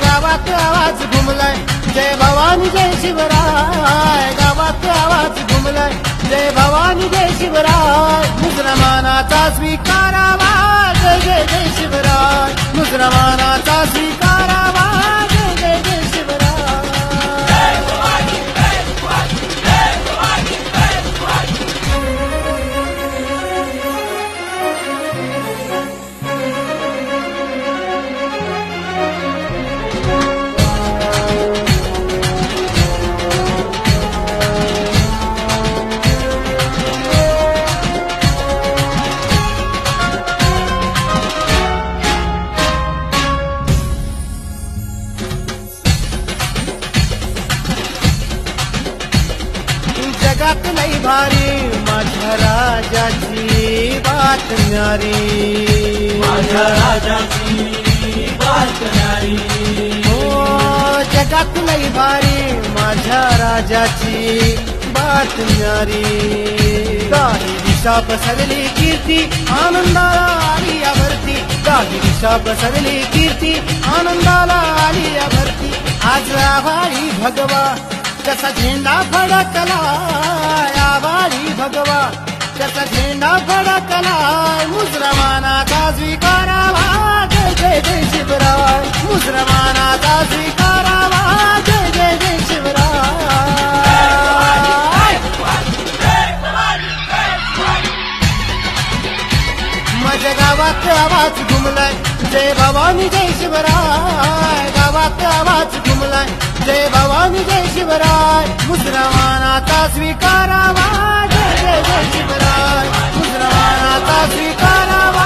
गावात आवाज घुमलाय जय भवानी जय शिवराय, गावात आवाज घुमलाय जय भवानी जय शिवराय, मुसलमानाचा स्वीकारावा जय जय जय शिवराय, मुसलमानाचा स्वीकारावा जय जय जय शिवराय. जगात लई भारी माझ्या राजाची बात न्यारी, माझ्या राजाची बात न्यारी. हो जगात लई भारी माझ्या राजाची बात न्यारी. काही दिशा पसरली कीर्ती आनंदाला आली यावरती, काही दिशा पसरली कीर्ती आनंदाला आली यावरती. आज आभाळी भगवा कसा झेंडा फडकलाय, आभाळी भगवा कसा झेंडा फडकलाय, मुसलमानाचा स्वीकारावा जय जय जय शिवराय, मुसलमानाचा स्वीकारावा जय जय जय शिवराय. माझ्या गावात आवाज घुमलाय जय भवानी जय शिवराय, गावात आवाज घुमलाय जय भवानी जय शिवराय, मुसलमानाचा स्वीकारावा जय जय जय शिवराय, मुसलमानाचा स्वीकारावा